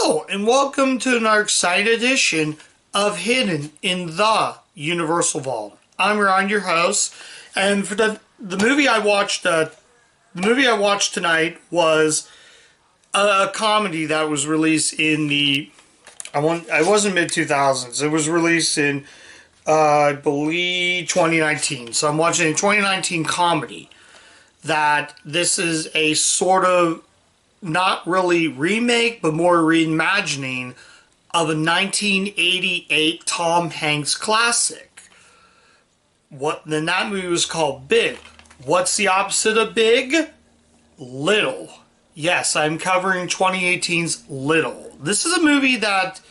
Hello, and welcome to another exciting edition of Hidden in the Universal Vault. I'm Ron, your host, and for the movie I watched, tonight was a comedy that was released in the I wasn't mid 2000s. It was released in I believe 2019. So I'm watching a 2019 comedy that this is a sort of not really remake, but more reimagining of a 1988 Tom Hanks classic. Then that movie was called Big. What's the opposite of Big? Little. Yes, I'm covering 2018's Little. This is a movie that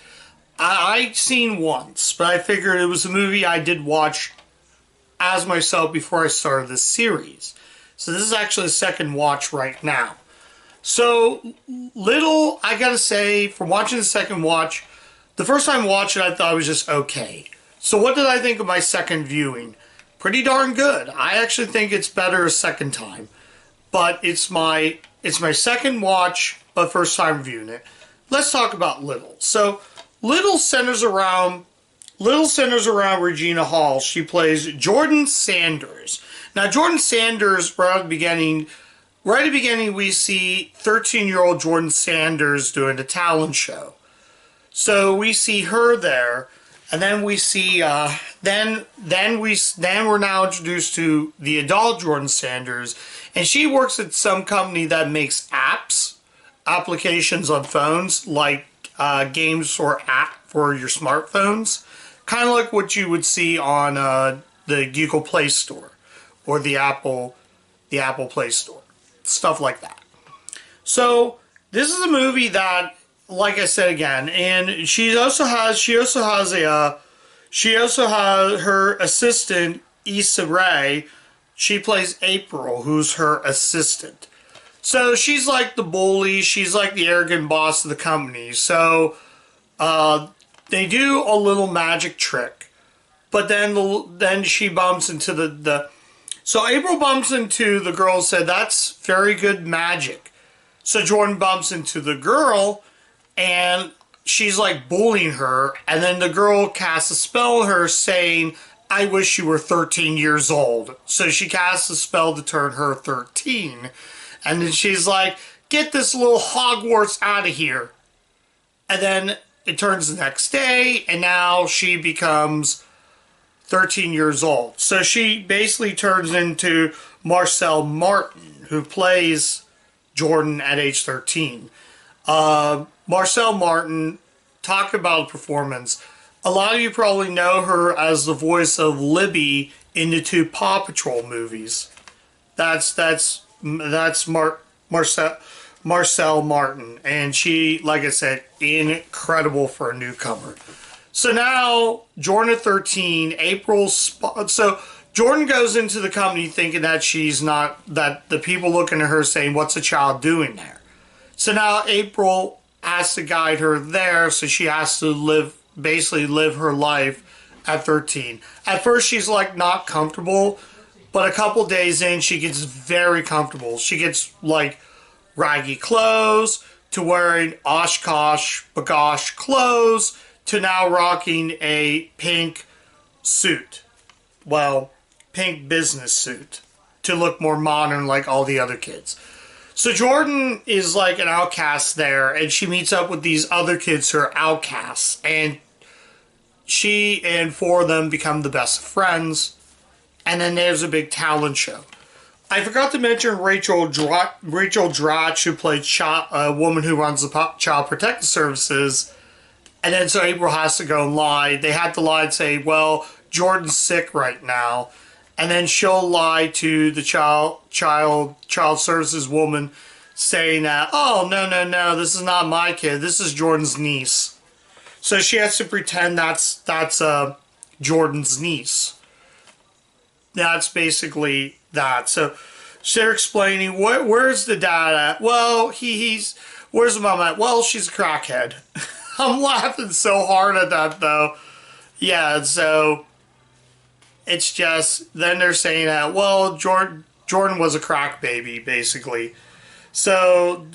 I'd seen once, but I figured it was a movie I did watch as myself before I started this series. So this is actually a second watch right now. So, Little, I gotta say, from watching the second watch, the first time watching it, I thought it was just okay. So what did I think of my second viewing? Pretty darn good. I actually think it's better a second time. But it's my second watch, but first time viewing it. Let's talk about Little. So, Little centers around Regina Hall. She plays Jordan Sanders. Now, Jordan Sanders, right at the beginning, we see 13-year-old Jordan Sanders doing a talent show. So we see her there, and then we see, then we're now introduced to the adult Jordan Sanders, and she works at some company that makes applications on phones, like games for your smartphones, kind of like what you would see on the Google Play Store or the Apple Play Store. Stuff like that. So this is a movie that, like I said again, and she also has her assistant Issa Rae. She plays April, who's her assistant. So she's like the bully. She's like the arrogant boss of the company. So they do a little magic trick, but then she bumps into So April bumps into the girl and said, "That's very good magic." So Jordan bumps into the girl and she's like bullying her. And then the girl casts a spell on her saying, "I wish you were 13 years old." So she casts a spell to turn her 13. And then she's like, "Get this little Hogwarts out of here." And then it turns the next day and now she becomes 13 years old. So she basically turns into Marcel Martin, who plays Jordan at age 13. Marcel Martin, talk about performance. A lot of you probably know her as the voice of Libby in the two Paw Patrol movies. That's Marcel Martin. And she, like I said, incredible for a newcomer. So now, Jordan at 13, so Jordan goes into the company thinking that that the people looking at her saying, "What's a child doing there?" So now April has to guide her there, so she has to basically live her life at 13. At first she's like not comfortable, but a couple days in she gets very comfortable. She gets like raggy clothes, to wearing Oshkosh Bagosh clothes, to now rocking a pink suit. Well, pink business suit. To look more modern like all the other kids. So Jordan is like an outcast there, and she meets up with these other kids who are outcasts. And she and four of them become the best friends. And then there's a big talent show. I forgot to mention Rachel Dratch, who played a woman who runs the Child Protective Services. And then so April has to go and lie. They had to lie and say, "Well, Jordan's sick right now." And then she'll lie to the child services woman saying that, "Oh, no, this is not my kid. This is Jordan's niece." So she has to pretend that's Jordan's niece. That's basically that. So they're explaining, where's the dad at? Well, where's the mom at? Well, she's a crackhead. I'm laughing so hard at that, though. Yeah, so it's just, then they're saying that, well, Jordan was a crack baby, basically. So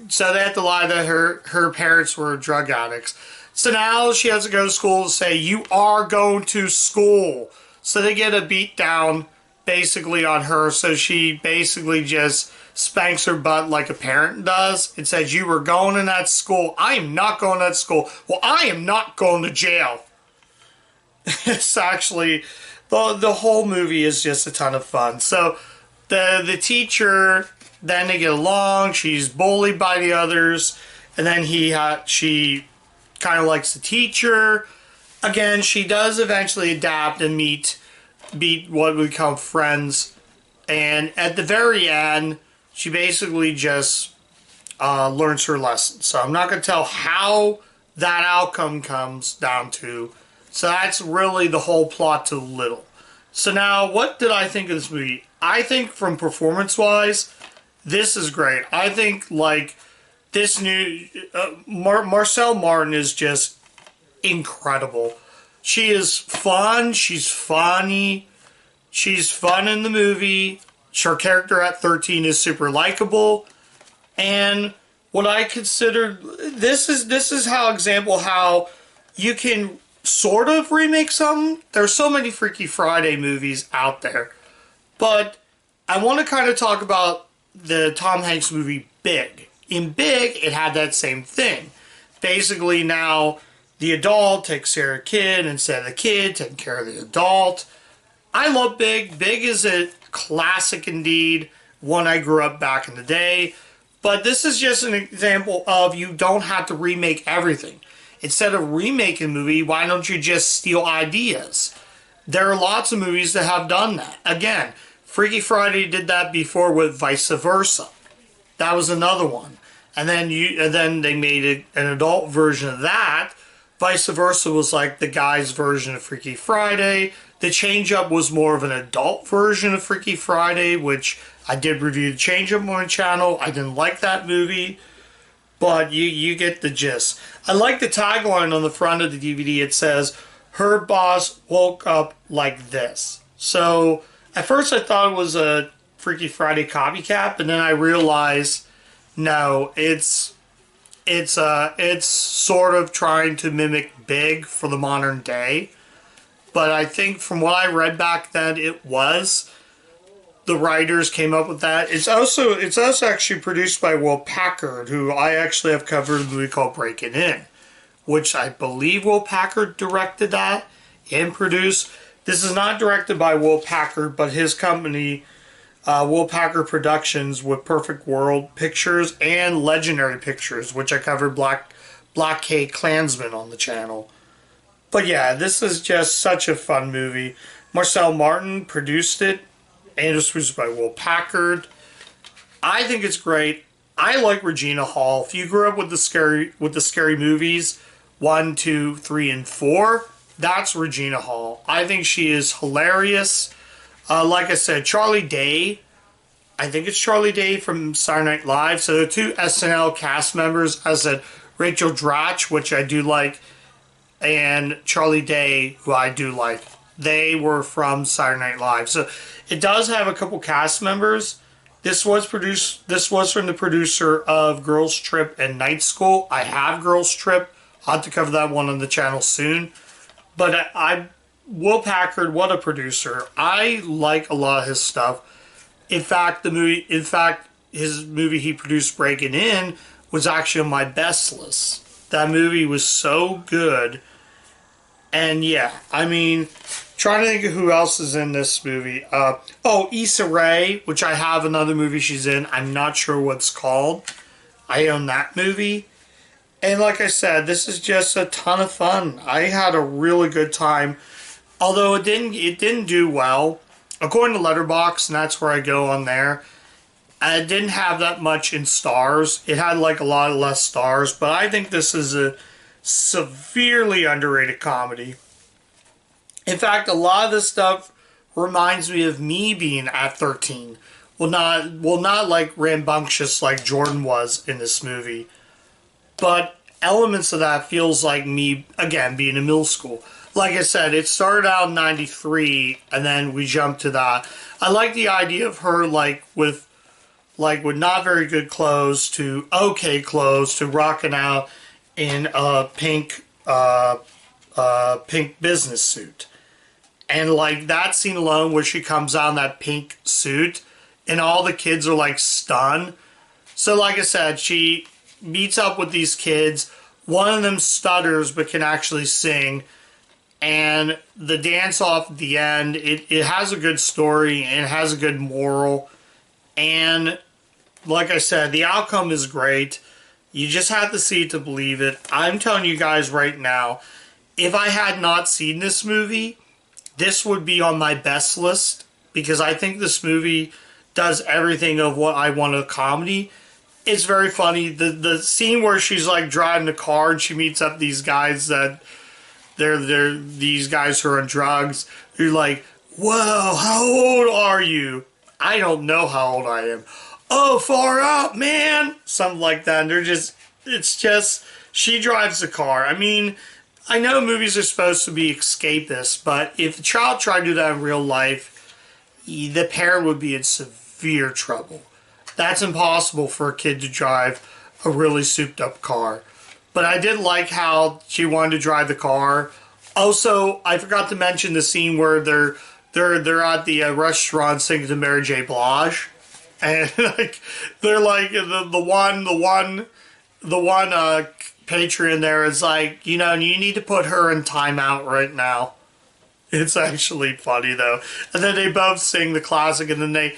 so they have to lie that her parents were drug addicts. So now she has to go to school to say, you are going to school. So they get a beat down basically on her. So she basically just spanks her butt like a parent does and says, you were going in that school. I am not going to that school. Well, I am not going to jail. It's actually, the whole movie is just a ton of fun. So the teacher, then they get along. She's bullied by the others. And then she kind of likes the teacher. Again, she does eventually adapt and meet what would become friends. And at the very end, she basically just learns her lesson. So I'm not going to tell how that outcome comes down to. So that's really the whole plot to Little. So now, what did I think of this movie? I think from performance-wise, this is great. I think, like, this new... Marcel Martin is just incredible. She is fun. She's funny. She's fun in the movie. Her character at 13 is super likable. And what I consider... This is how you can sort of remake something. There's so many Freaky Friday movies out there. But I want to kind of talk about the Tom Hanks movie Big. In Big, it had that same thing. Basically, now the adult takes care of the kid instead of the kid taking care of the adult. I love Big. Big is a classic indeed, one I grew up back in the day. But this is just an example of you don't have to remake everything. Instead of remaking a movie, why don't you just steal ideas? There are lots of movies that have done that. Again, Freaky Friday did that before with Vice Versa. That was another one. And then they made an adult version of that. Vice Versa was like the guy's version of Freaky Friday. The Change Up was more of an adult version of Freaky Friday, which I did review The Change Up on my channel. I didn't like that movie, but you get the gist. I like the tagline on the front of the DVD. It says, her boss woke up like this. So at first I thought it was a Freaky Friday copycat, but then I realized, no, it's sort of trying to mimic Big for the modern day. But I think from what I read back then, it was. The writers came up with that. It's also actually produced by Will Packard, who I actually have covered a movie called Breaking In, which I believe Will Packard directed that and produced. This is not directed by Will Packard, but his company, Will Packard Productions, with Perfect World Pictures and Legendary Pictures, which I covered Blockade Klansman on the channel. But yeah, this is just such a fun movie. Marcel Martin produced it, and it was produced by Will Packard. I think it's great. I like Regina Hall. If you grew up with the scary movies, 1, 2, 3, and 4, that's Regina Hall. I think she is hilarious. Like I said, Charlie Day. I think it's Charlie Day from Saturday Night Live. So the two SNL cast members, as I said, Rachel Dratch, which I do like, and Charlie Day, who I do like. They were from Saturday Night Live. So it does have a couple cast members. This was from the producer of Girls Trip and Night School. I have Girls Trip. I'll have to cover that one on the channel soon. But Will Packard, what a producer. I like a lot of his stuff. In fact, his movie he produced, Breaking In, was actually on my best list. That movie was so good. And yeah, I mean, trying to think of who else is in this movie. Issa Rae, which I have another movie she's in. I'm not sure what it's called. I own that movie. And like I said, this is just a ton of fun. I had a really good time. Although it didn't do well. According to Letterboxd, and that's where I go on there, it didn't have that much in stars. It had like a lot less stars, but I think this is a severely underrated comedy. In fact, a lot of this stuff reminds me of me being at 13. Well, not like rambunctious like Jordan was in this movie, but elements of that feels like me, again, being in middle school. Like I said, it started out in 93, and then we jumped to that. I like the idea of her, like, with like with not very good clothes to okay clothes to rocking out in a pink business suit. And like that scene alone where she comes out in that pink suit and all the kids are like stunned. So like I said, she meets up with these kids. One of them stutters but can actually sing. And the dance off at the end, it has a good story and it has a good moral. And like I said, the outcome is great. You just have to see it to believe it. I'm telling you guys right now, if I had not seen this movie, this would be on my best list because I think this movie does everything of what I want in a comedy. It's very funny. The scene where she's like driving the car and she meets up these guys that they're these guys who are on drugs. You're like, whoa, how old are you? I don't know how old I am. Oh, far out, man. Something like that. And it's just, she drives the car. I mean, I know movies are supposed to be escapist, but if a child tried to do that in real life, the parent would be in severe trouble. That's impossible for a kid to drive a really souped up car. But I did like how she wanted to drive the car. Also, I forgot to mention the scene where they're at the restaurant singing to Mary J. Blige, and like they're like the one patron there is like, you know, you need to put her in timeout right now. It's actually funny though. And then they both sing the classic, and then they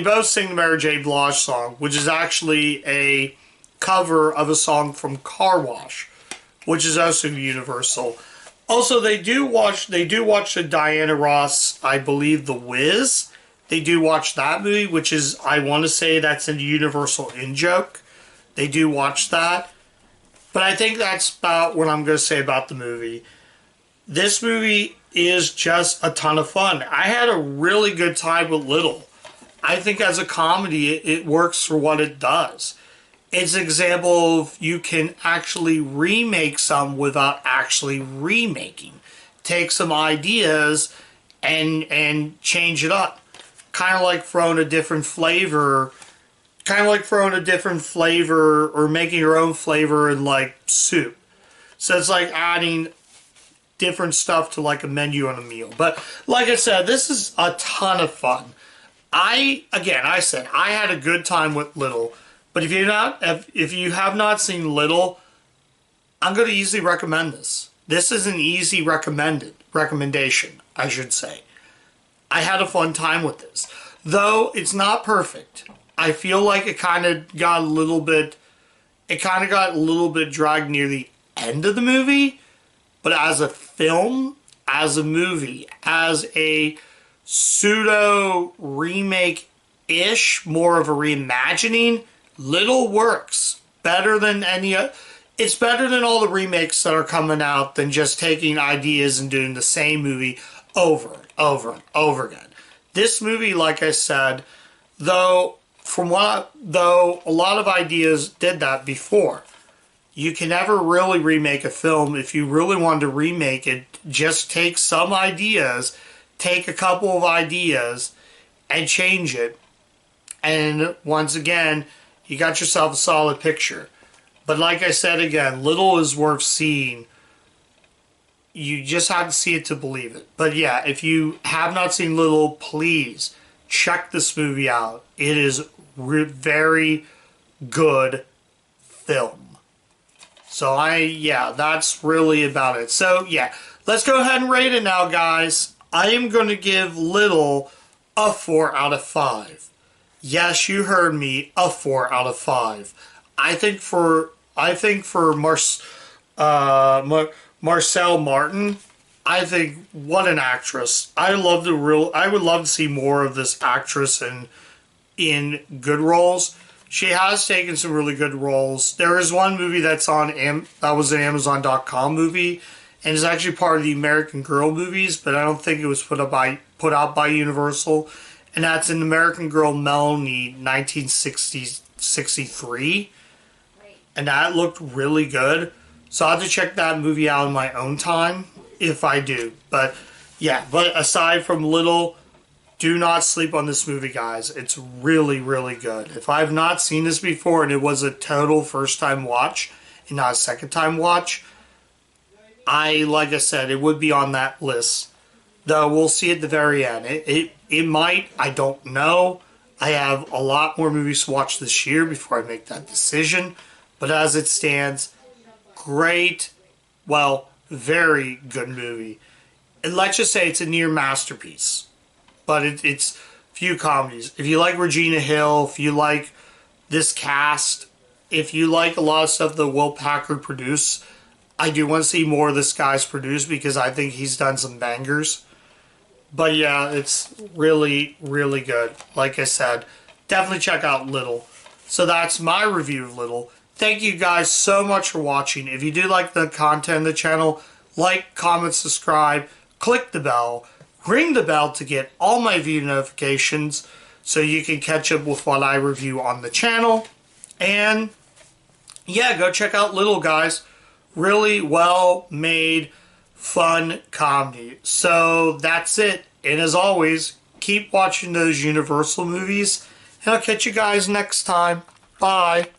both sing the Mary J. Blige song, which is actually a cover of a song from Car Wash, which is also Universal. Also, they do watch the Diana Ross, I believe, The Wiz. They do watch that movie, which is, I want to say that's in the Universal in-joke. They do watch that. But I think that's about what I'm going to say about the movie. This movie is just a ton of fun. I had a really good time with Little. I think as a comedy, it works for what it does. It's an example of you can actually remake some without actually remaking. Take some ideas and change it up. Kind of like throwing a different flavor. Or making your own flavor in like soup. So it's like adding different stuff to like a menu on a meal. But like I said, this is a ton of fun. I said I had a good time with Little. But if you have not seen Little, I'm going to easily recommend this. This is an easy recommendation, I should say. I had a fun time with this. Though it's not perfect. I feel like it kind of got a little bit dragged near the end of the movie. But as a film, as a movie, as a pseudo remake-ish, more of a reimagining, Little works better than it's better than all the remakes that are coming out than just taking ideas and doing the same movie over and over and over again. This movie, like I said, though a lot of ideas did that before, you can never really remake a film. If you really wanted to remake it, just take some ideas, take a couple of ideas and change it. And once again, you got yourself a solid picture. But like I said again, Little is worth seeing. You just have to see it to believe it. But yeah, if you have not seen Little, please check this movie out. It is very good film. So that's really about it. So yeah, let's go ahead and rate it now, guys. I am going to give Little a 4 out of 5. Yes, you heard me, a 4 out of 5. I think for Marcel Martin, I think what an actress. I would love to see more of this actress in good roles. She has taken some really good roles. There is one movie that was an Amazon.com movie, and is actually part of the American Girl movies, but I don't think it was put out by Universal. And that's an American Girl Melanie 1963. Right. And that looked really good. So I'll have to check that movie out in my own time, if I do. But yeah, aside from Little, Do not sleep on this movie, guys. It's really, really good. If I've not seen this before and it was a total first time watch and not a second time watch, like I said, it would be on that list. Though we'll see at the very end. It might, I don't know. I have a lot more movies to watch this year before I make that decision. But as it stands, great, well, very good movie. And let's just say it's a near masterpiece. But it's few comedies. If you like Regina Hill, if you like this cast, if you like a lot of stuff that Will Packard produced, I do want to see more of this guy's produced because I think he's done some bangers. But yeah, it's really, really good. Like I said, definitely check out Little. So that's my review of Little. Thank you guys so much for watching. If you do like the content of the channel, like, comment, subscribe, click the bell, ring the bell to get all my video notifications so you can catch up with what I review on the channel. And yeah, go check out Little, guys. Really well made, fun comedy. So that's it. And as always, keep watching those Universal movies. And I'll catch you guys next time. Bye.